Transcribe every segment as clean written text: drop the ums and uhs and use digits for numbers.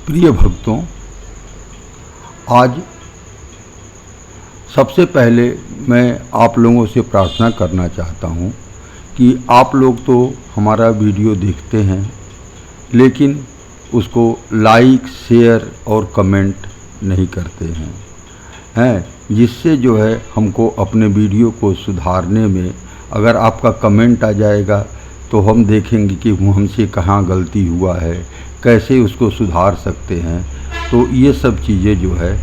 प्रिय भक्तों, आज सबसे पहले मैं आप लोगों से प्रार्थना करना चाहता हूं कि आप लोग तो हमारा वीडियो देखते हैं लेकिन उसको लाइक, शेयर और कमेंट नहीं करते हैं, जिससे जो है हमको अपने वीडियो को सुधारने में, अगर आपका कमेंट आ जाएगा तो हम देखेंगे कि हमसे कहाँ गलती हुआ है, कैसे उसको सुधार सकते हैं। तो ये सब चीज़ें जो है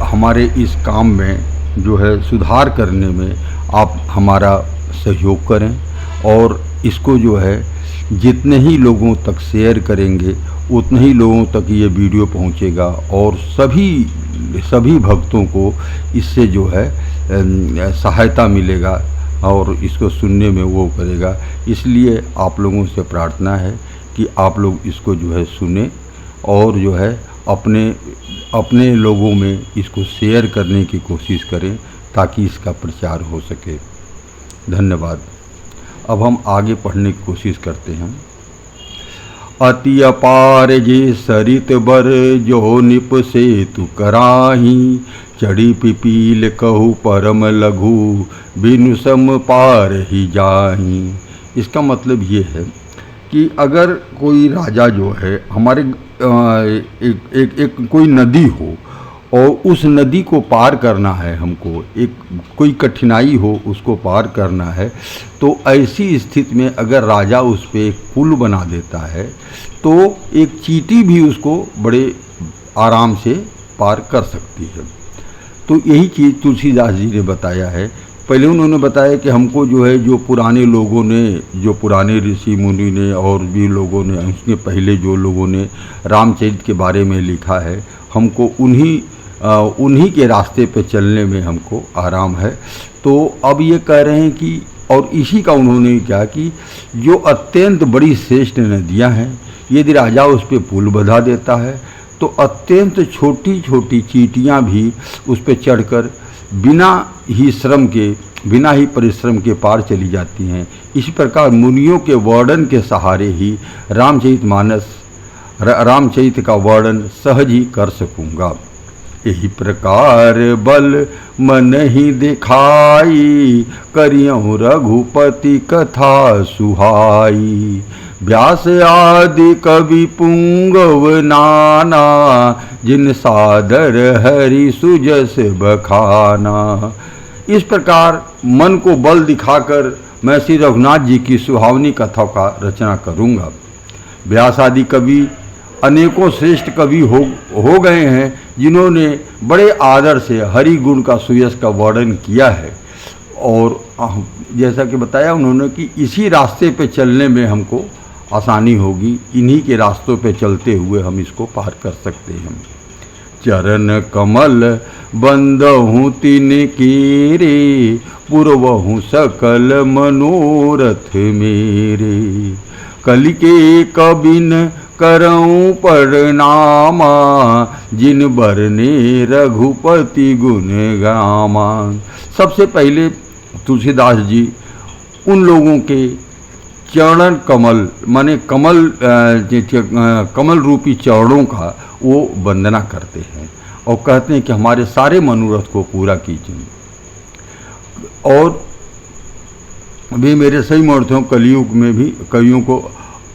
हमारे इस काम में जो है सुधार करने में आप हमारा सहयोग करें और इसको जो है जितने ही लोगों तक शेयर करेंगे उतने ही लोगों तक ये वीडियो पहुंचेगा और सभी भक्तों को इससे जो है सहायता मिलेगा और इसको सुनने में वो करेगा। इसलिए आप लोगों से प्रार्थना है कि आप लोग इसको जो है सुने और जो है अपने लोगों में इसको शेयर करने की कोशिश करें ताकि इसका प्रचार हो सके। धन्यवाद। अब हम आगे पढ़ने की कोशिश करते हैं। अति अपार जे सरित बर जो निप से तु कराही, चढ़ी पिपील कहू परम लघु बिनु सम पार ही जाही। इसका मतलब ये है कि अगर कोई राजा जो है हमारे एक कोई नदी हो और उस नदी को पार करना है, हमको कोई कठिनाई हो उसको पार करना है, तो ऐसी स्थिति में अगर राजा उस पर एक पुल बना देता है तो एक चींटी भी उसको बड़े आराम से पार कर सकती है। तो यही चीज़ तुलसीदास जी ने बताया है। पहले उन्होंने बताया कि हमको जो है जो पुराने लोगों ने, जो पुराने ऋषि मुनि ने और भी लोगों ने, उसके पहले जो लोगों ने रामचरित के बारे में लिखा है, हमको उन्हीं के रास्ते पे चलने में हमको आराम है। तो अब ये कह रहे हैं कि, और इसी का उन्होंने क्या कि जो अत्यंत बड़ी श्रेष्ठ नदियाँ हैं, यदि राजा उस पर पुल बधा देता है तो अत्यंत छोटी छोटी चींटियाँ भी उस पर चढ़कर बिना ही परिश्रम के पार चली जाती हैं। इसी प्रकार मुनियों के वर्णन के सहारे ही रामचरित का वर्णन सहज ही कर सकूँगा। यही प्रकार बल मन ही दिखाई, करियौं रघुपति कथा सुहाई। व्यास आदि कवि पुंगव नाना, जिन सादर हरि सुजस बखाना। इस प्रकार मन को बल दिखाकर मैं श्री रघुनाथ जी की सुहावनी कथा का रचना करूँगा। व्यास आदि कवि अनेकों श्रेष्ठ कवि हो गए हैं जिन्होंने बड़े आदर से हरि गुण का सुयश का वर्णन किया है। और जैसा कि बताया उन्होंने कि इसी रास्ते पे चलने में हमको आसानी होगी, इन्हीं के रास्तों पे चलते हुए हम इसको पार कर सकते हैं। चरण कमल बंदहूँ तिन केरे, पुरवहूँ सकल मनोरथ मेरे। कलिके कबिन करऊँ प्रणामा, जिन बरने रघुपति गुण गामा। सबसे पहले तुलसीदास जी उन लोगों के चरण कमल माने कमल रूपी चरणों का वो वंदना करते हैं और कहते हैं कि हमारे सारे मनोरथ को पूरा कीजिए। और भी मेरे सही मूर्तियों कलयुग में भी कवियों को,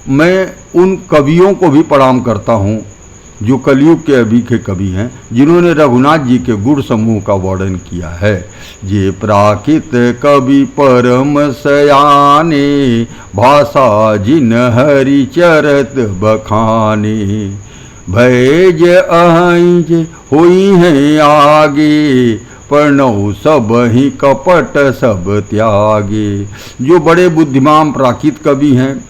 मैं उन कवियों को भी प्रणाम करता हूँ जो कलयुग के अभी के कवि हैं, जिन्होंने रघुनाथ जी के गुण समूह का वर्णन किया है। जे प्राकृत कवि परम सयाने, भाषा जिन हरि चरत बखाने। भय अहिं होई हैं आगे, प्रणव सब ही कपट सब त्यागे। जो बड़े बुद्धिमान प्राकृत कवि हैं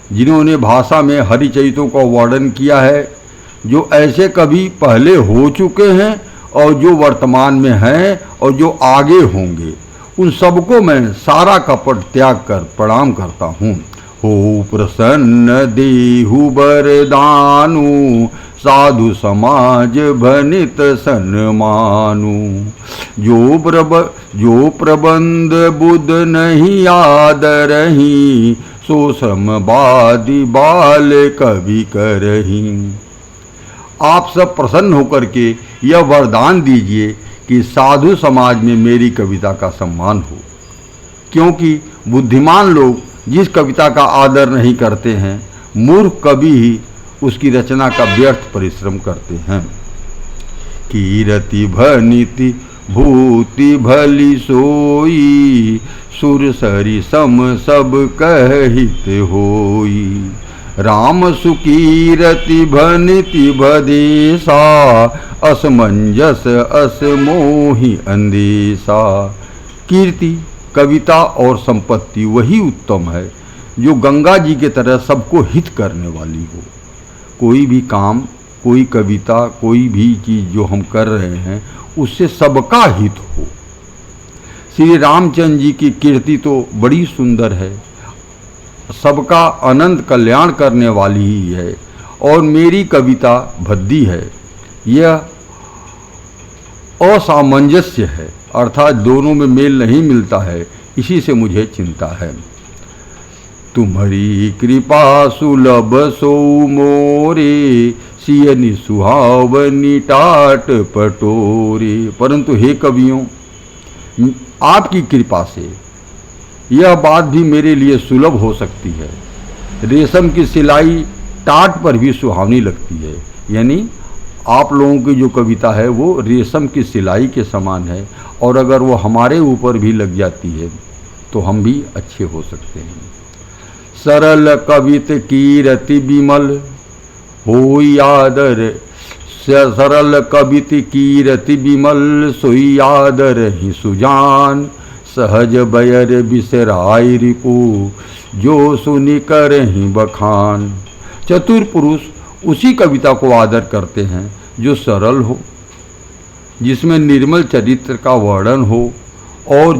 जिन्होंने भाषा में हरिचरितों का वर्णन किया है, जो ऐसे कवि पहले हो चुके हैं और जो वर्तमान में हैं और जो आगे होंगे, उन सबको मैं सारा कपट त्याग कर प्रणाम करता हूँ। हो प्रसन्न देहु बरदानु, साधु समाज भनित सन्मानु। जो प्रबंध बुध नहीं आदरही, सो समवादि बाल कवि करही। आप सब प्रसन्न होकर के यह वरदान दीजिए कि साधु समाज में मेरी कविता का सम्मान हो, क्योंकि बुद्धिमान लोग जिस कविता का आदर नहीं करते हैं, मूर्ख कवि ही उसकी रचना का व्यर्थ परिश्रम करते हैं। कीरति भनिति भूति भली सोई, सुर सरि सम सब कहित होई। राम सुकीरति भनिति भदेसा, असमंजस अस मोहि अंदेशा। कीर्ति, कविता और संपत्ति वही उत्तम है जो गंगा जी के तरह सबको हित करने वाली हो। कोई भी काम, कोई कविता, कोई भी चीज़ जो हम कर रहे हैं उससे सबका हित हो। श्री रामचंद्र जी की कीर्ति तो बड़ी सुंदर है, सबका अनंत कल्याण करने वाली ही है, और मेरी कविता भद्दी है। यह असामंजस्य है, अर्थात दोनों में मेल नहीं मिलता है, इसी से मुझे चिंता है। तुम्हारी कृपा सुलभ सो मोरे, सियनि सुहावनी टाट पटोरे। परंतु हे कवियों, आपकी कृपा से यह बात भी मेरे लिए सुलभ हो सकती है। रेशम की सिलाई टाट पर भी सुहावनी लगती है, यानी आप लोगों की जो कविता है वो रेशम की सिलाई के समान है, और अगर वो हमारे ऊपर भी लग जाती है तो हम भी अच्छे हो सकते हैं। सरल कवित कीरति विमल होई आदर, सरल कवित कीरति विमल सोई आदर ही सुजान। सहज बयर बिसराय रिपु, जो सुनि कर ही बखान। चतुर पुरुष उसी कविता को आदर करते हैं जो सरल हो, जिसमें निर्मल चरित्र का वर्णन हो, और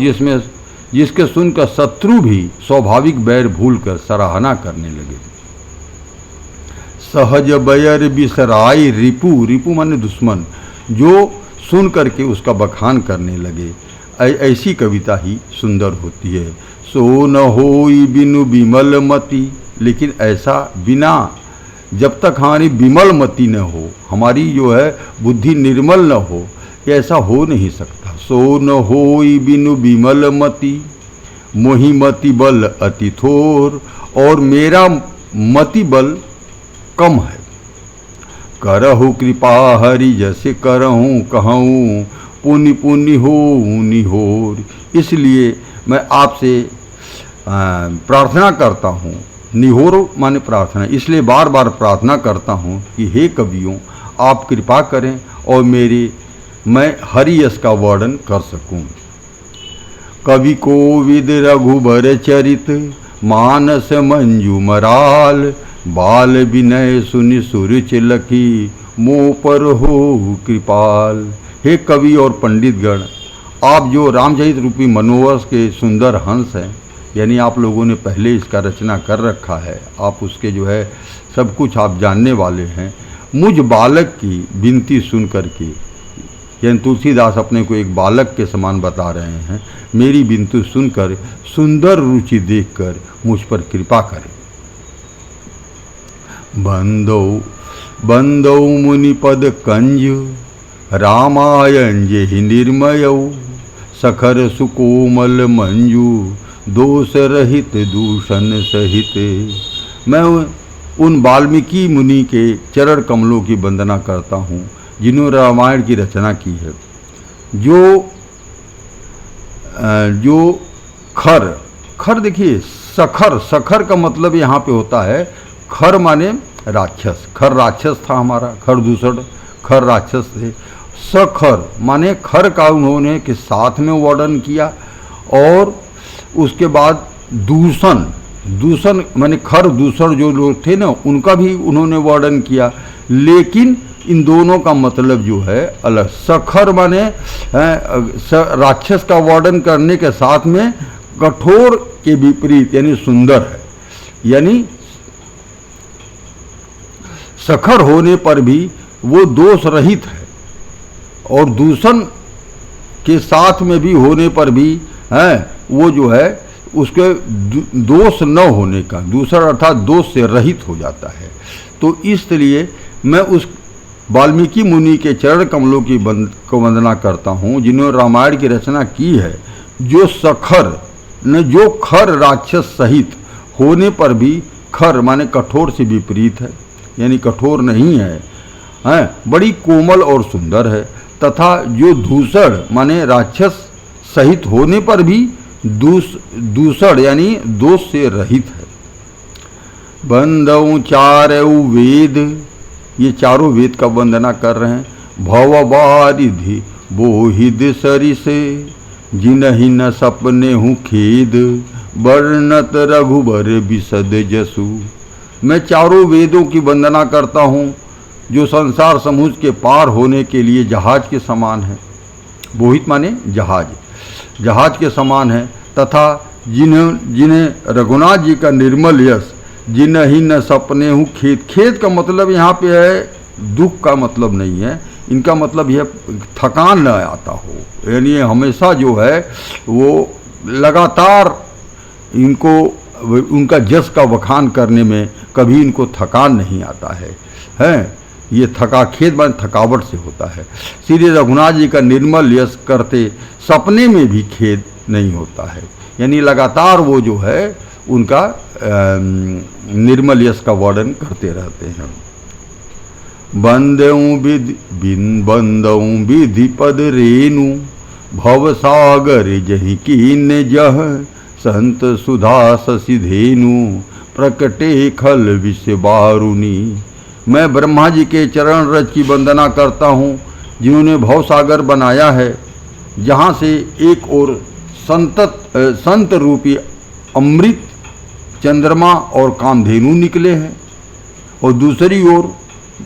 जिसके सुनकर शत्रु भी स्वाभाविक बैर भूलकर सराहना करने लगे। सहज बयर बिसराय रिपु, रिपु माने दुश्मन, जो सुन करके उसका बखान करने लगे। ऐसी कविता ही सुंदर होती है। सो न होई बिनु विमल मति, लेकिन ऐसा बिना, जब तक हमारी विमल मति न हो, हमारी जो है बुद्धि निर्मल न हो, ऐसा हो नहीं सकता। सो न होई बिनु विमल मति, मोहि मति बल अति थोर, और मेरा मति बल कम है। करहु कृपा हरि जैसे करहूँ कहूँ, पुनि पुनि हो निहोर। इसलिए मैं आपसे प्रार्थना करता हूँ, निहोर माने प्रार्थना, इसलिए बार बार प्रार्थना करता हूँ कि हे कवियों, आप कृपा करें और मैं हरि यश का वर्णन कर सकूं। कवि कोविद रघुबर चरित, मानस मंजू मराल। बाल विनय सुनि सुर चिलकी, मोह पर हो कृपाल। हे कवि और पंडितगण, आप जो रामचरित रूपी मनोरस के सुंदर हंस हैं, यानी आप लोगों ने पहले इसका रचना कर रखा है, आप उसके जो है सब कुछ आप जानने वाले हैं। मुझ बालक की विनती सुन करके, यानी तुलसीदास अपने को एक बालक के समान बता रहे हैं, मेरी विनती सुनकर सुंदर रुचि देखकर मुझ पर कृपा करें। बंदौ मुनिपद कंज, रामायण जे निर्मयौ। सखर सुकोमल मंजू, दोष रहित दूषण सहित। मैं उन वाल्मीकि मुनि के चरण कमलों की वंदना करता हूँ जिन्होंने रामायण की रचना की है। जो खर देखिए, सखर का मतलब यहाँ पे होता है, खर माने राक्षस। खर राक्षस था हमारा, खरदूषण, खर राक्षस थे। सखर माने खर का उन्होंने के साथ में वर्णन किया, और उसके बाद दूषण माने खर दूषण जो लोग थे ना, उनका भी उन्होंने वर्णन किया, लेकिन इन दोनों का मतलब जो है अलग। सखर माने राक्षस का वर्णन करने के साथ में कठोर के विपरीत यानी सुंदर है, यानी सखर होने पर भी वो दोष रहित है, और दूषण के साथ में भी होने पर भी है वो जो है उसके दोष न होने का, दूसरा अर्थात दोष से रहित हो जाता है। तो इसलिए मैं वाल्मीकि मुनि के चरण कमलों की को वंदना करता हूँ, जिन्होंने रामायण की रचना की है, जो खर राक्षस सहित होने पर भी, खर माने कठोर से विपरीत है, यानी कठोर नहीं है, बड़ी कोमल और सुंदर है, तथा जो दूषण माने राक्षस सहित होने पर भी दूषण यानी दोष से रहित है। बंदऊ चारऊ वेद, ये चारों वेद का वंदना कर रहे हैं। भववारिधि बोहिद सरिसे, जिनहि न सपने हूँ खेद, वर्णत रघुबर विशद जसु। मैं चारों वेदों की वंदना करता हूँ, जो संसार समुद्र के पार होने के लिए जहाज के समान है। बोहित माने जहाज के समान है, तथा जिन्हें रघुनाथ जी का निर्मल यश, जिन्हीं न सपने हूँ खेद। खेद का मतलब यहाँ पे है दुख का मतलब नहीं है, इनका मतलब यह थकान न आता हो, यानी हमेशा जो है वो लगातार इनको उनका जस का बखान करने में कभी इनको थकान नहीं आता है। ये खेद मान थकावट से होता है। श्री रघुनाथ जी का निर्मल यश करते सपने में भी खेद नहीं होता है, यानी लगातार वो जो है उनका निर्मल यश का वर्णन करते रहते हैं। बंदऊ विधि पद रेणु, भव सागर जहि कीन जह, संत सुधा शशि धेनु, प्रकटे खल विष बारुनी। मैं ब्रह्मा जी के चरण रज की वंदना करता हूँ, जिन्होंने भव सागर बनाया है, जहाँ से एक ओर संत रूपी अमृत, चंद्रमा और कामधेनु निकले हैं, और दूसरी ओर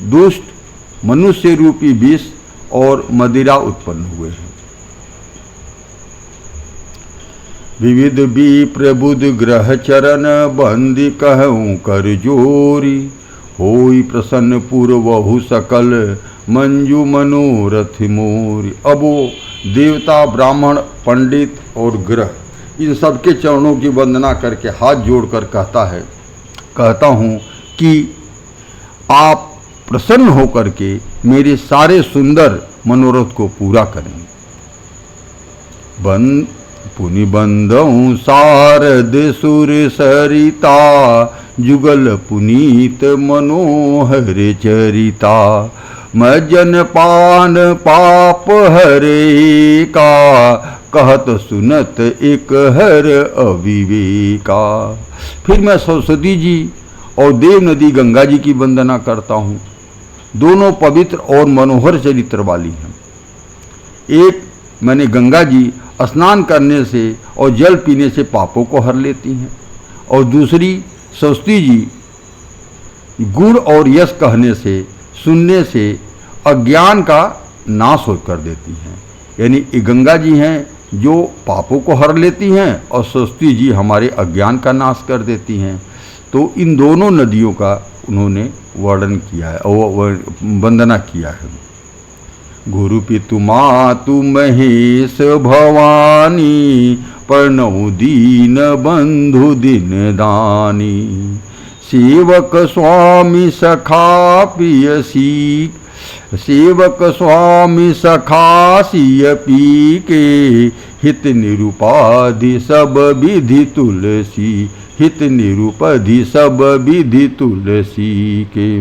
दुष्ट मनुष्य रूपी विष और मदिरा उत्पन्न हुए हैं। विविध विप्र बुध ग्रह चरण, बंदी कहूँ कर जोरी, होई प्रसन्न पूर्वहु सकल, मंजू मनोरथ मोरी। अब वो देवता, ब्राह्मण, पंडित और ग्रह, इन सबके चरणों की वंदना करके हाथ जोड़कर कहता हूँ कि आप प्रसन्न होकर के मेरे सारे सुंदर मनोरथ को पूरा करें। पुनि बंदऊ शारद सुर सरिता, जुगल पुनीत मनोहर चरिता, मज्जन पान पाप हरे का, कहत सुनत एक हर अविवेका। फिर मैं सरस्वती जी और देव नदी गंगा जी की वंदना करता हूँ। दोनों पवित्र और मनोहर चरित्र वाली हैं। एक मैंने गंगा जी स्नान करने से और जल पीने से पापों को हर लेती हैं, और दूसरी सरस्वती जी गुण और यश कहने से, सुनने से अज्ञान का नाश कर देती हैं। यानी गंगा जी हैं जो पापों को हर लेती हैं, और सरस्वती जी हमारे अज्ञान का नाश कर देती हैं। तो इन दोनों नदियों का उन्होंने वर्णन किया है और वंदना किया है। गुरु पितु मातु महेश भवानी, प्रणव दीन बंधु दिन दानी, सेवक स्वामी सखा पियसी, सेवक स्वामी सखा सिय पी के, हित निरुपाधि सब विधि तुलसी, हित निरुपधि सब विधि तुलसी के।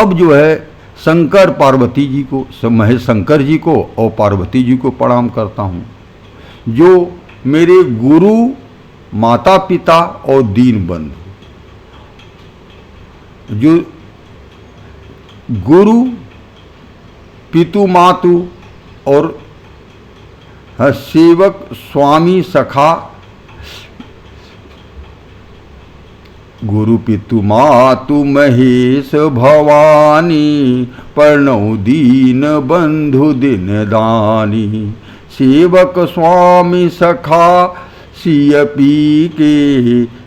अब जो है शंकर पार्वती जी को, महेश शंकर जी को और पार्वती जी को प्रणाम करता हूँ, जो मेरे गुरु, माता पिता और दीन बंधु, जो गुरु, पितु मातु और सेवक स्वामी सखा, गुरु पितु मातु महेश भवानी, प्रणव दीन बंधु दिन दानी, सेवक स्वामी सखा सिय पी के,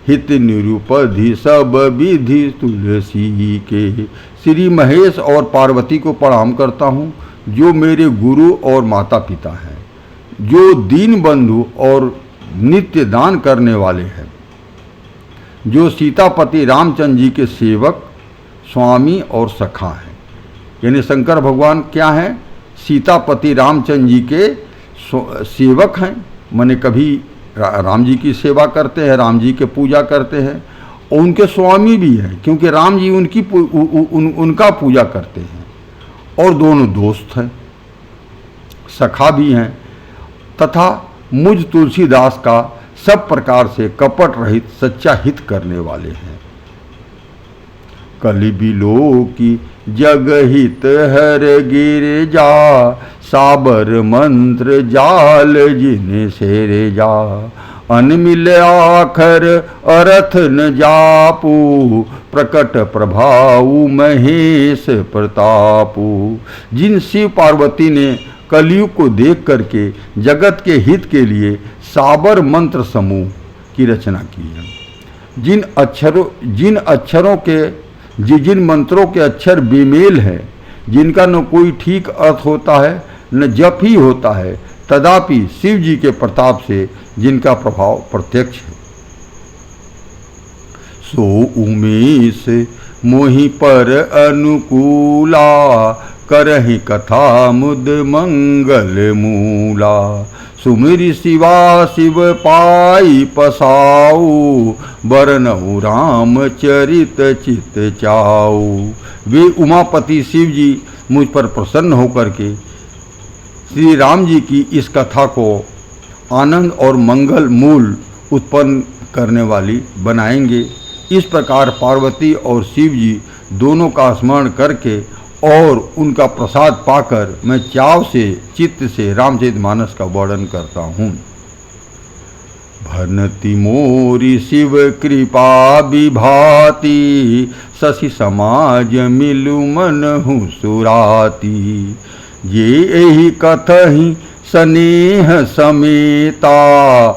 हित निरुपधि सब विधि तुलसी के। श्री महेश और पार्वती को प्रणाम करता हूँ, जो मेरे गुरु और माता पिता हैं, जो दीन बंधु और नित्य दान करने वाले हैं, जो सीतापति रामचंद्र जी के सेवक, स्वामी और सखा हैं। यानी शंकर भगवान क्या हैं? सीतापति रामचंद्र जी के सेवक हैं, माने कभी राम जी की सेवा करते हैं, राम जी के पूजा करते हैं, और उनके स्वामी भी हैं क्योंकि राम जी उनका पूजा करते हैं, और दोनों दोस्त हैं, सखा भी हैं, तथा मुझ तुलसीदास का सब प्रकार से कपट रहित सच्चा हित करने वाले हैं। कलि बिलो की जग हित हर गिरजा, साबर मंत्र जाल जिन सेरे जा, अनमिल आखर अरथ न जापू, प्रकट प्रभाऊ महेश प्रतापू। जिन शिव पार्वती ने कलयुग को देख करके जगत के हित के लिए साबर मंत्र समूह की रचना की है, जिन मंत्रों के अक्षर बेमेल है, जिनका न कोई ठीक अर्थ होता है न जप ही होता है, तदापि शिव जी के प्रताप से जिनका प्रभाव प्रत्यक्ष है। सो उमेश मोहि पर अनुकूला, करहि कथा मुद मंगल मूला। सुमिरि शिवा शिव पाई पसाऊ, बरनऊ राम चरित चित चाऊ। वे उमापति शिव जी मुझ पर प्रसन्न होकर के श्री राम जी की इस कथा को आनंद और मंगल मूल उत्पन्न करने वाली बनाएंगे। इस प्रकार पार्वती और शिव जी दोनों का स्मरण करके और उनका प्रसाद पाकर मैं चाव से चित्त से रामचरितमानस का वर्णन करता हूँ। भनति मोरी शिव कृपा विभाति, शशि समाज मिलु मनहु सुराती। ये यही कथहि स्नेह समेता,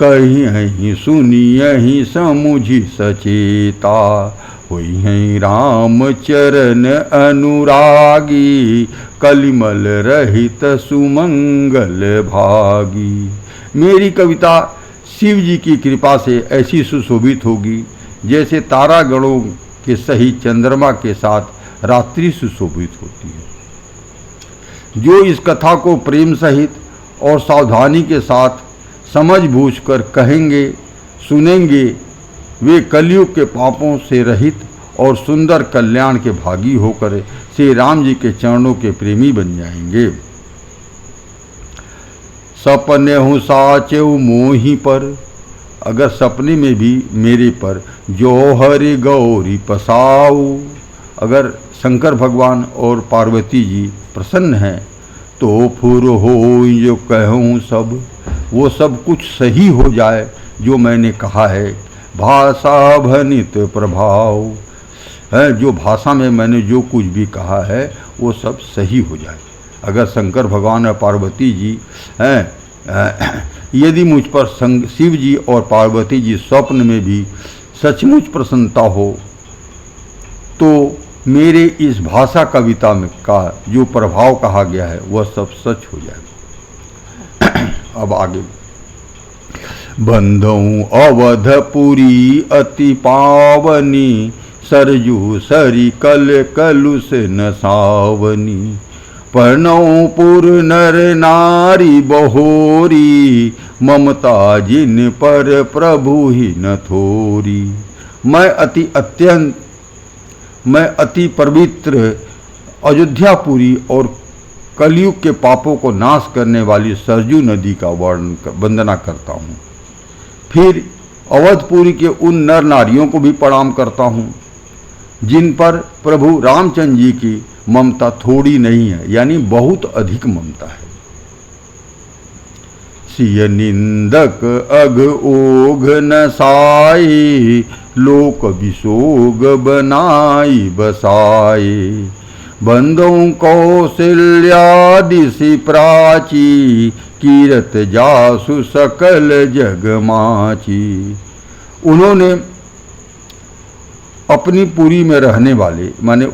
कहीं सुनियहि समुझि सचेता। होई हैं राम चरण अनुरागी, कलिमल रहित सुमंगल भागी। मेरी कविता शिव जी की कृपा से ऐसी सुशोभित होगी जैसे तारागणों के सहित चंद्रमा के साथ रात्रि सुशोभित होती है। जो इस कथा को प्रेम सहित और सावधानी के साथ समझ बूझ कर कहेंगे सुनेंगे, वे कलयुग के पापों से रहित और सुंदर कल्याण के भागी होकर श्री राम जी के चरणों के प्रेमी बन जाएंगे। सपने हूँ साचेऊ मोही पर, अगर सपने में भी मेरे पर जो हरि गौरी पसाऊ। अगर शंकर भगवान और पार्वती जी प्रसन्न हैं तो फुर हो जो कहूँ सब, वो सब कुछ सही हो जाए जो मैंने कहा है। भाषा भनित प्रभाव है, जो भाषा में मैंने जो कुछ भी कहा है वो सब सही हो जाए। अगर शंकर भगवान और पार्वती जी हैं, यदि मुझ पर शिव जी और पार्वती जी स्वप्न में भी सचमुच प्रसन्नता हो तो मेरे इस भाषा कविता में का जो प्रभाव कहा गया है वह सब सच हो जाए। अब आगे। बंधऊ अवधपुरी अति पावनी, सरजू सरी कल कलुष न सावनी। पर्णपुर नर नारी बहोरी, ममता जिन पर प्रभु ही न थोरी। मैं अति पवित्र अयोध्यापुरी और कलयुग के पापों को नाश करने वाली सरजू नदी का वंदना करता हूँ। फिर अवधपुरी के उन नर नारियों को भी प्रणाम करता हूँ जिन पर प्रभु रामचंद्र जी की ममता थोड़ी नहीं है, यानी बहुत अधिक ममता है। सिय निंदक अघ ओघ न साई, लोक विशोग बनाई बसाए। बंदों कौशल्यादि सी प्राची, कीरत जासु सकल जग माची। उन्होंने अपनी पुरी में रहने वाले माने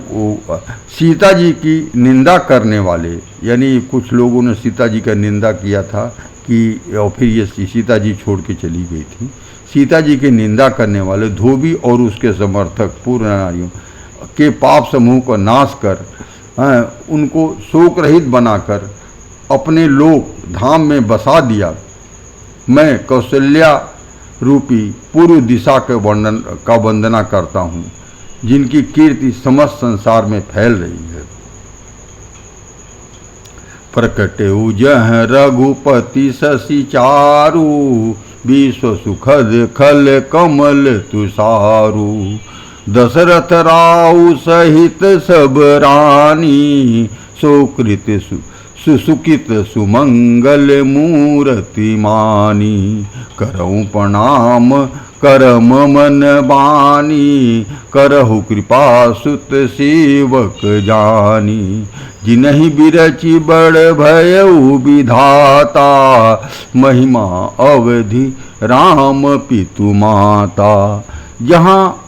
सीता जी की निंदा करने वाले, यानी कुछ लोगों ने सीता जी का निंदा किया था कि और फिर ये सीता जी छोड़ के चली गई थी। सीता जी की निंदा करने वाले धोबी और उसके समर्थक पूर्ण नारियों के पाप समूह को नाश कर उनको शोक रहित बनाकर अपने लोक धाम में बसा दिया। मैं कौशल्या रूपी पूर्व दिशा के का वंदना करता हूँ, जिनकी कीर्ति समस्त संसार में फैल रही है। प्रकटेउ जह रघुपति शशि चारु, विश्व सुखद खल कमल तुषारु। दशरथ राउ सहित सब रानी, सुकृत सुसुकित सुमंगल मूर्ति मानी। करऊँ प्रणाम करम मन बानी, करहु कृपा सुत सेवक जानी। जिनहि बिरचि बड़ भयउ विधाता, महिमा अवधि राम पितु माता। जहाँ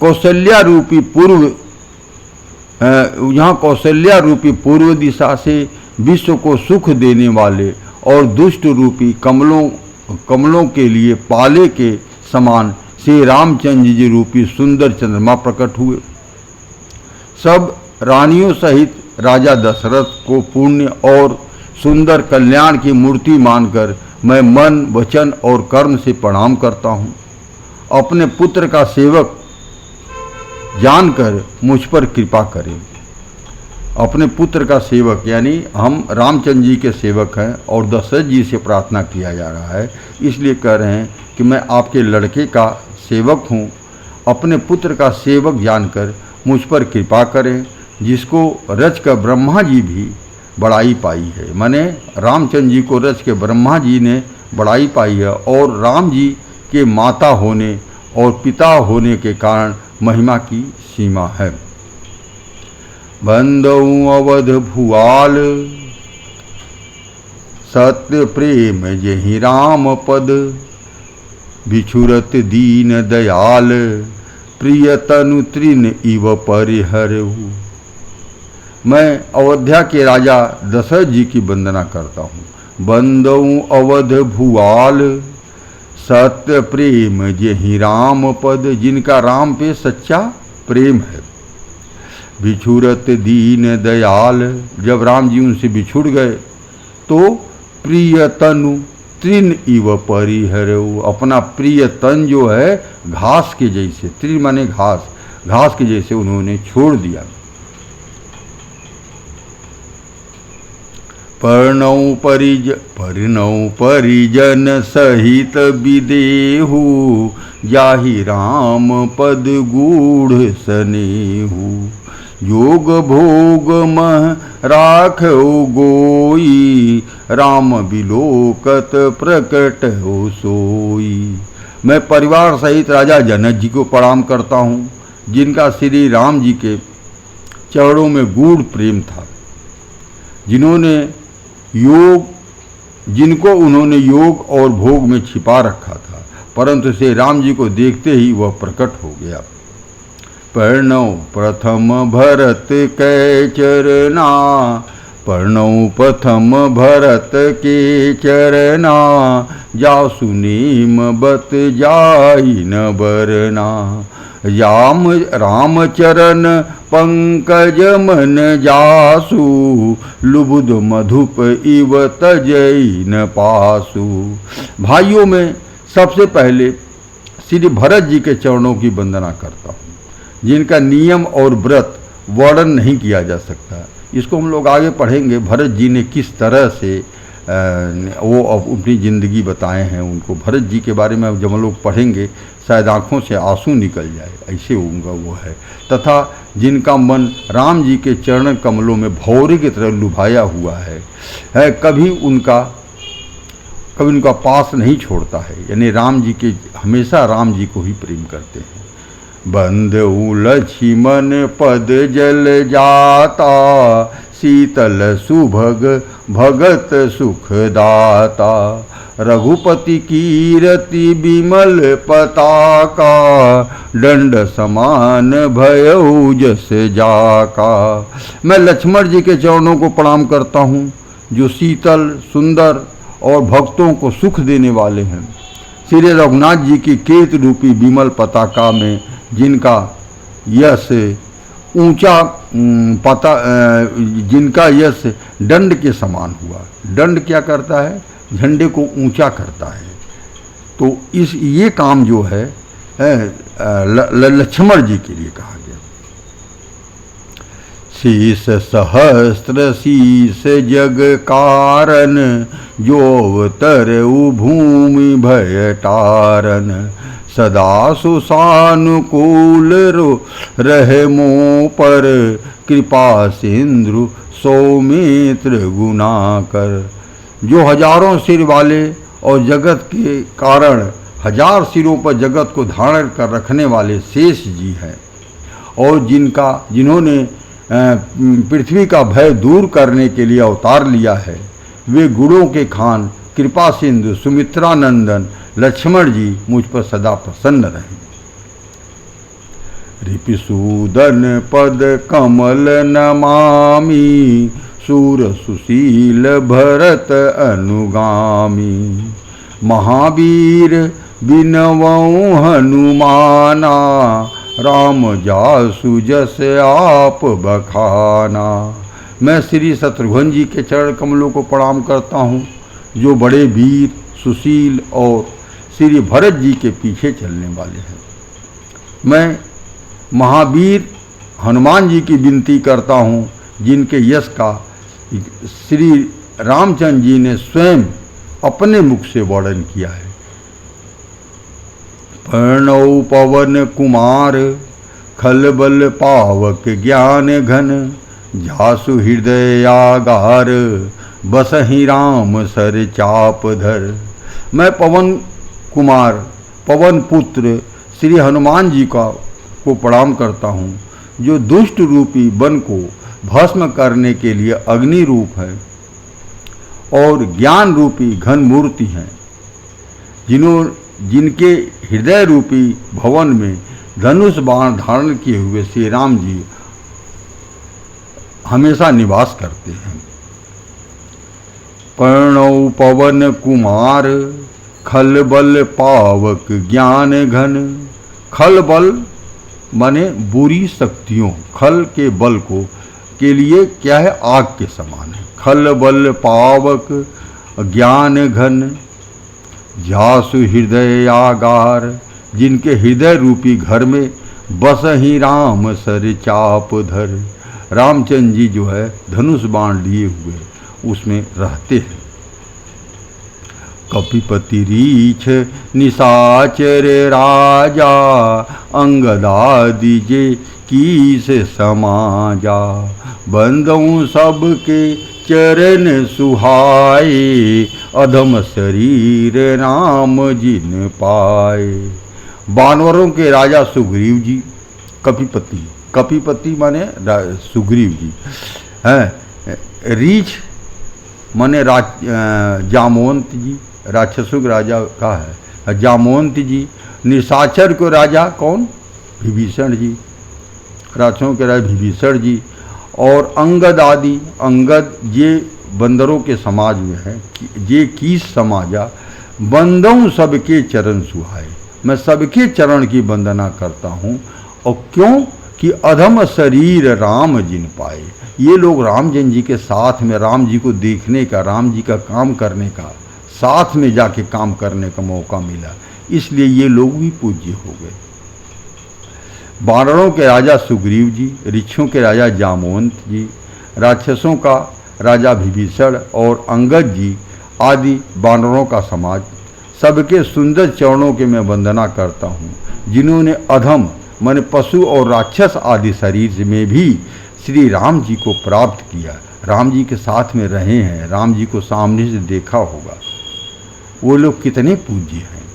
कौशल्या रूपी पूर्व दिशा से विश्व को सुख देने वाले और दुष्ट रूपी कमलों के लिए पाले के समान श्री रामचंद्र जी रूपी सुंदर चंद्रमा प्रकट हुए। सब रानियों सहित राजा दशरथ को पुण्य और सुंदर कल्याण की मूर्ति मानकर मैं मन वचन और कर्म से प्रणाम करता हूँ। अपने पुत्र का सेवक जानकर मुझ पर कृपा करें। अपने पुत्र का सेवक यानी हम रामचंद्र जी के सेवक हैं और दशरथ जी से प्रार्थना किया जा रहा है, इसलिए कह रहे हैं कि मैं आपके लड़के का सेवक हूँ। अपने पुत्र का सेवक जानकर मुझ पर कृपा करें, जिसको रच कर ब्रह्मा जी भी बड़ाई पाई है। माने रामचंद्र जी को रच के ब्रह्मा जी ने बड़ाई पाई है और राम जी के माता होने और पिता होने के कारण महिमा की सीमा है। बंदऊ अवध भुआल, सत्य प्रेम जहि राम पद। बिछुरत दीन दयाल, प्रिय तनु तृण इव परिहरहु। मैं अयोध्या के राजा दशरथ जी की वंदना करता हूँ। बंदऊ अवध भुआल, सत्य प्रेम जहि राम पद। जिनका राम पे सच्चा प्रेम है। बिछुरत दीन दयाल, जब राम जी उनसे बिछुड़ गए तो प्रिय तनु तृण इव परिहरऊ। अपना प्रिय तन जो है घास के जैसे, तृण माने घास, घास के जैसे उन्होंने छोड़ दिया। पर्णौ परिजन सहित विदेहु, जाहि राम पद गूढ़ सनेहु। योग भोग मह राखौ गोई, राम बिलोकत प्रकट हो सोई। मैं परिवार सहित राजा जनक जी को प्रणाम करता हूँ, जिनका श्री राम जी के चरणों में गूढ़ प्रेम था, जिनको उन्होंने योग और भोग में छिपा रखा था, परंतु श्री राम जी को देखते ही वह प्रकट हो गया। पर्णौ प्रथम भरत कै चरना, पर्णौ प्रथम भरत के चरना। जासु नेम बत जाई न बरना, राम चरण पंकज मन जासु। लुबुध मधुप इव तजई न पासु। भाइयों में सबसे पहले श्री भरत जी के चरणों की वंदना करता हूँ, जिनका नियम और व्रत वर्णन नहीं किया जा सकता। इसको हम लोग आगे पढ़ेंगे, भरत जी ने किस तरह से वो अपनी ज़िंदगी बताए हैं। उनको भरत जी के बारे में जब हम लोग पढ़ेंगे शायद आँखों से आंसू निकल जाए, ऐसे उनका वो है। तथा जिनका मन राम जी के चरण कमलों में भौरे की तरह लुभाया हुआ है, कभी उनका पास नहीं छोड़ता है, यानी राम जी के हमेशा राम जी को ही प्रेम करते हैं। बंधु लक्ष्मण पद जल जाता, शीतल सुभग भगत सुखदाता। रघुपति कीरति विमल पताका, दंड समान भयउ जस जाका। मैं लक्ष्मण जी के चरणों को प्रणाम करता हूँ, जो शीतल सुंदर और भक्तों को सुख देने वाले हैं। श्री रघुनाथ जी की कीर्ति रूपी विमल पताका में जिनका यश ऊंचा पता जिनका यश दंड के समान हुआ। दंड क्या करता है? झंडे को ऊंचा करता है। तो ये काम जो है लक्ष्मण जी के लिए कहा गया। शीस सहस्त्र शीस जग कारण, जो अवतर भूमि भय तारन। सदा सुसानुकूल रहे मों पर, कृपा सिंधु सौमित्र गुणाकर। जो हजारों सिर वाले और जगत के कारण हजार सिरों पर जगत को धारण कर रखने वाले शेष जी हैं, और जिन्होंने पृथ्वी का भय दूर करने के लिए अवतार लिया है, वे गुणों के खान कृपा सिंधु सुमित्रानंदन लक्ष्मण जी मुझ पर सदा प्रसन्न रहें। रिपुसूदन पद कमल नमामि, सूर सुशील भरत अनुगामी। महावीर बिनवऊँ हनुमाना, राम जासु जस आप बखाना। मैं श्री शत्रुघ्न जी के चरण कमलों को प्रणाम करता हूँ, जो बड़े वीर सुशील और श्री भरत जी के पीछे चलने वाले हैं। मैं महावीर हनुमान जी की विनती करता हूँ, जिनके यश का श्री रामचंद्र जी ने स्वयं अपने मुख से वर्णन किया है। प्रणव पवन कुमार, खलबल पावक ज्ञान घन। जासु हृदय आगार, बसहि राम सर चाप धर। मैं पवन कुमार, पवन पुत्र श्री हनुमान जी को प्रणाम करता हूँ, जो दुष्ट रूपी वन को भस्म करने के लिए अग्नि रूप है और ज्ञान रूपी घन मूर्ति हैं, जिनके हृदय रूपी भवन में धनुष बाण धारण किए हुए श्री राम जी हमेशा निवास करते हैं। प्रणव पवन कुमार, खल बल पावक ज्ञान घन। खल बल माने बुरी शक्तियों, खल के बल को के लिए क्या है? आग के समान है। खल बल पावक ज्ञान घन। जासु हृदय आगार, जिनके हृदय रूपी घर में बसहि राम सर चाप धर। रामचंद्र जी जो है धनुष बाण लिए हुए उसमें रहते हैं। कपिपति रीछ निशाचर राजा, अंगदादि जे कीस समाजा। बंदऊँ सबके चरण सुहाए, अधम शरीर राम जिन पाए। बानवरों के राजा सुग्रीव जी, कपिपति, कपिपति माने सुग्रीव जी हैं। रीछ माने जामवंत जी, राक्षसों के राजा का है जामवंत जी। निशाचर को राजा कौन? विभीषण जी, राक्षसों के राजा विभीषण जी। और अंगद आदि, अंगद ये बंदरों के समाज में है, ये कीस समाजा। बंदों सबके चरण सुहाए, मैं सबके चरण की वंदना करता हूँ। और क्यों? कि अधम शरीर राम जिन पाए। ये लोग रामचंद्र जी के साथ में राम जी को देखने का, राम जी का काम करने का, साथ में जाके काम करने का मौका मिला, इसलिए ये लोग भी पूज्य हो गए। वानरों के राजा सुग्रीव जी, ऋक्षों के राजा जामवंत जी, राक्षसों का राजा विभीषण और अंगद जी आदि वानरों का समाज, सबके सुंदर चरणों के मैं वंदना करता हूँ, जिन्होंने अधम माने पशु और राक्षस आदि शरीर में भी श्री राम जी को प्राप्त किया, राम जी के साथ में रहे हैं, राम जी को सामने से देखा होगा। वो लोग कितने पूज्य हैं।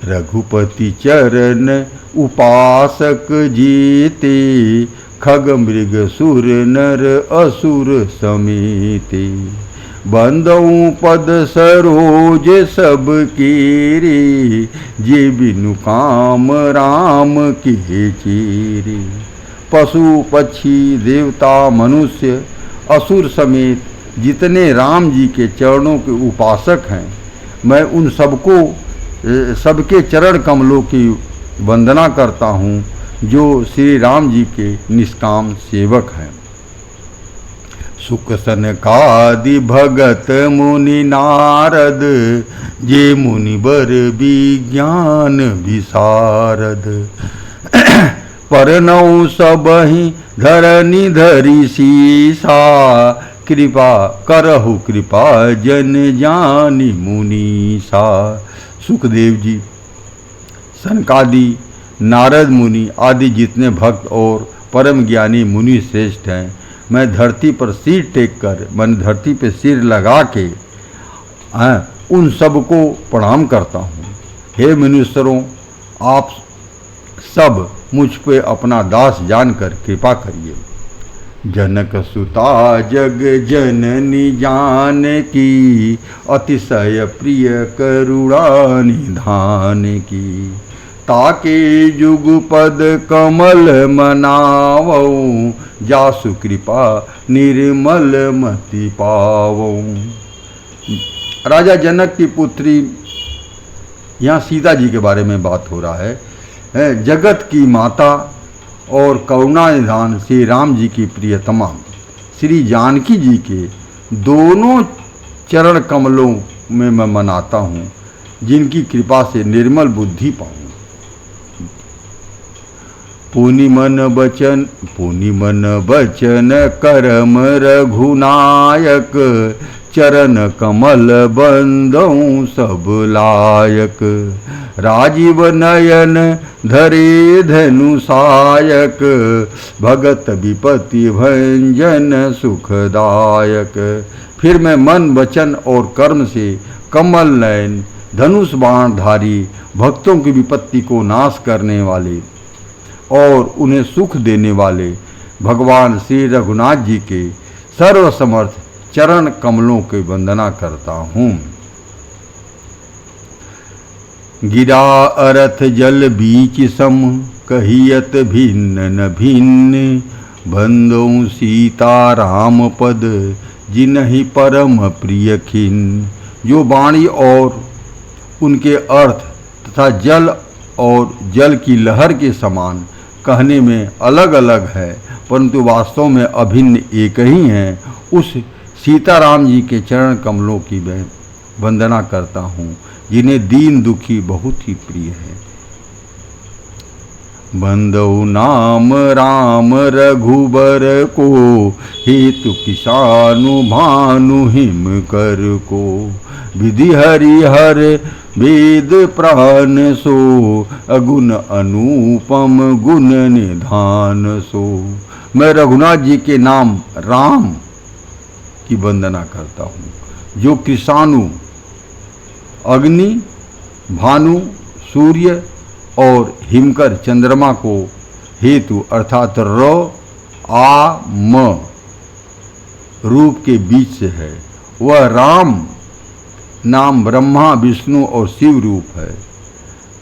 रघुपति चरण उपासक जीते, खग मृग सुर नर असुर समेते। बंदऊँ पद सरोज सब केरे, जे बिनु काम राम के चेरे। पशु पक्षी देवता मनुष्य असुर समेत जितने राम जी के चरणों के उपासक हैं, मैं उन सबको सबके चरण कमलों की वंदना करता हूँ, जो श्री राम जी के निष्काम सेवक हैं। सुख सनकादि भगत मुनि नारद, जे मुनिवर विज्ञान विशारद। परनौ सबहि धरनी धरि सीसा, कृपा करहु कृपा जन जानि मुनीसा। सुखदेव जी, सनकादि, नारद मुनि आदि जितने भक्त और परम ज्ञानी मुनि श्रेष्ठ हैं, मैं धरती पर सिर टेक कर, मन धरती पे सिर लगा के उन सबको प्रणाम करता हूँ। हे मुनीश्वरों, आप सब मुझ पे अपना दास जानकर कृपा करिए। जनक सुता जग जननी जान की, अतिशय प्रिय करुणा निधान की। ताके जुगपद कमल मनावो, जासु कृपा निर्मल मति पावो। राजा जनक की पुत्री, यहाँ सीता जी के बारे में बात हो रहा है, जगत की माता और करुणा निधान श्री राम जी की प्रियतमा श्री जानकी जी के दोनों चरण कमलों में मैं मनाता हूँ, जिनकी कृपा से निर्मल बुद्धि पाऊँ। पुनि मन बचन करम रघुनायक, चरण कमल बंदौ सब लायक। राजीव नयन धरे धनु सायक, भगत विपति भंजन सुखदायक। फिर मैं मन वचन और कर्म से कमल नयन धनुष बाण धारी, भक्तों की विपत्ति को नाश करने वाले और उन्हें सुख देने वाले भगवान श्री रघुनाथ जी के सर्वसमर्थ चरण कमलों की वंदना करता हूँ। गिरा अरथ जल बीच सम, कहियत भिन्न न भिन्न। बंदो सीता राम पद, जिनहि परम प्रिय खिन। जो वाणी और उनके अर्थ तथा जल और जल की लहर के समान कहने में अलग अलग है, परंतु वास्तव में अभिन्न एक ही हैं, उस सीताराम जी के चरण कमलों की मैं वंदना करता हूँ, जिन्हें दीन दुखी बहुत ही प्रिय है। बंदौ नाम राम रघुबर को, हेतु किसानु भानु हिम कर को। विधि हरिहर वेद प्राण सो, अगुण अनुपम गुण निधान सो। मैं रघुनाथ जी के नाम राम की वंदना करता हूँ, जो किसानु, अग्नि, भानु, सूर्य और हिमकर चंद्रमा को हेतु अर्थात र आ म रूप के बीच से है। वह राम नाम ब्रह्मा विष्णु और शिव रूप है।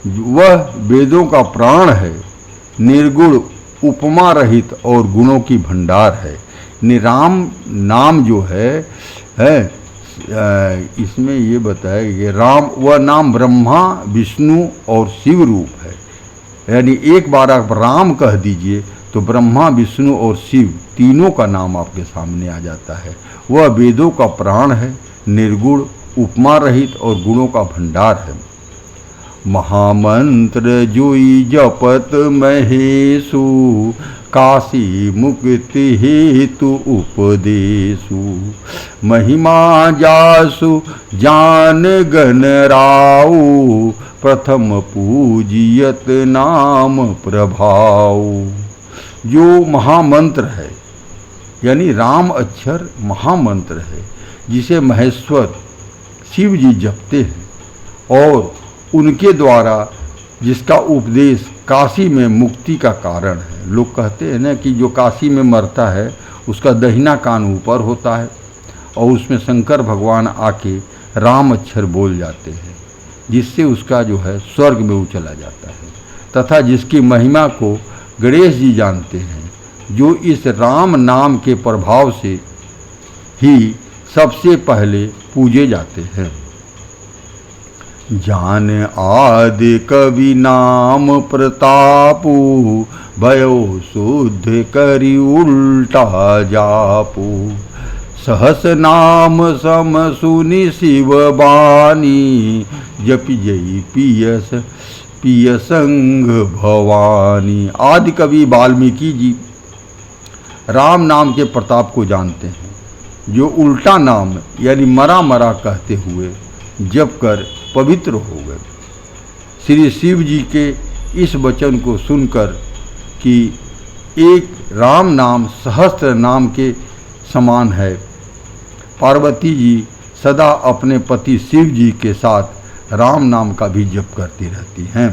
वह वेदों का प्राण है, निर्गुण उपमा रहित और गुणों की भंडार है। राम नाम जो है इसमें ये बताया कि राम वह नाम ब्रह्मा विष्णु और शिव रूप है। यानी एक बार आप राम कह दीजिए तो ब्रह्मा विष्णु और शिव तीनों का नाम आपके सामने आ जाता है। वह वेदों का प्राण है, निर्गुण उपमा रहित और गुणों का भंडार है। महामंत्र जोई जपत महेशु, काशी मुक्ति हेतु उपदेशु। महिमा जासु जान गण राउ, प्रथम पूजियत नाम प्रभाव। जो महामंत्र है, यानी राम अक्षर महामंत्र है, जिसे महेश्वर शिव जी जपते हैं और उनके द्वारा जिसका उपदेश काशी में मुक्ति का कारण है। लोग कहते हैं ना कि जो काशी में मरता है उसका दाहिना कान ऊपर होता है और उसमें शंकर भगवान आके राम अक्षर बोल जाते हैं, जिससे उसका जो है स्वर्ग में वो चला जाता है। तथा जिसकी महिमा को गणेश जी जानते हैं, जो इस राम नाम के प्रभाव से ही सबसे पहले पूजे जाते हैं। जान आदि कवि नाम प्रतापु, भयो शुद्ध करी उल्टा जापू। सहस नाम सम सुनि शिव बानी, जपि जई पियस पिय संग भवानी। आदि कवि वाल्मीकि जी राम नाम के प्रताप को जानते हैं, जो उल्टा नाम यानी मरा मरा कहते हुए जप कर पवित्र हो गए। श्री शिव जी के इस वचन को सुनकर कि एक राम नाम सहस्त्र नाम के समान है, पार्वती जी सदा अपने पति शिव जी के साथ राम नाम का भी जप करती रहती हैं।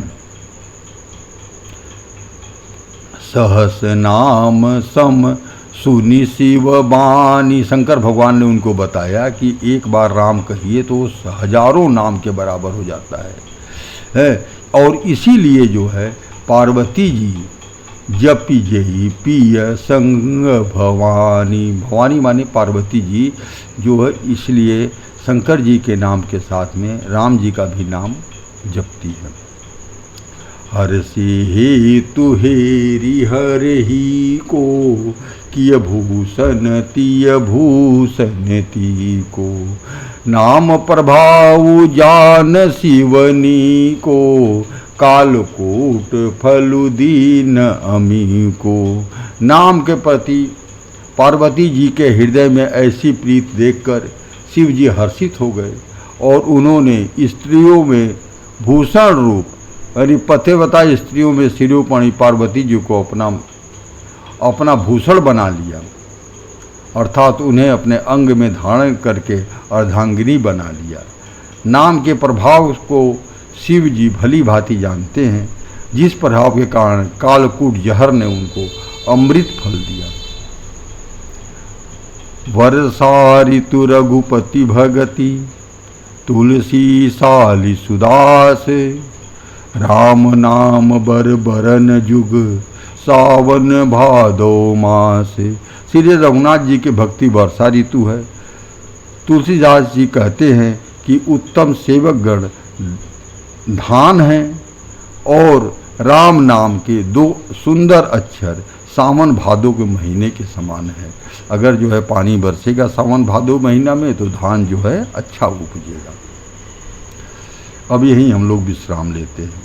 सहस नाम सम सुनि शिव बानी, शंकर भगवान ने उनको बताया कि एक बार राम कहिए तो हजारों नाम के बराबर हो जाता है। और इसीलिए जो है पार्वती जी जपि जई पिय संग भवानी, भवानी माने पार्वती जी जो है, इसलिए शंकर जी के नाम के साथ में राम जी का भी नाम जपती है। हर से हे तु हेरी हर ही को, किय भूषण तिय भूषण ती को। नाम प्रभाव जान शिवनी को, कालकूट फलु दीन अमी को। नाम के प्रति पार्वती जी के हृदय में ऐसी प्रीत देखकर शिव जी हर्षित हो गए और उन्होंने स्त्रियों में भूषण रूप यानी पतिव्रता स्त्रियों में शिरोमणि पार्वती जी को अपना भूषण बना लिया, अर्थात उन्हें अपने अंग में धारण करके अर्धांगिनी बना लिया। नाम के प्रभाव को शिव जी भली भांति जानते हैं, जिस प्रभाव के कारण कालकूट जहर ने उनको अमृत फल दिया। वर्षा ऋतु रघुपति भगति, तुलसी साली सुदास। राम नाम बर बरन जुग, सावन भादो मास। श्री रघुनाथ जी की भक्ति वर्षा ऋतु है। तुलसीदास जी कहते हैं कि उत्तम सेवक गण धान हैं और राम नाम के दो सुंदर अक्षर सावन भादो के महीने के समान है। अगर जो है पानी बरसेगा सावन भादो महीना में तो धान जो है अच्छा उपजेगा। अब यहीं हम लोग विश्राम लेते हैं।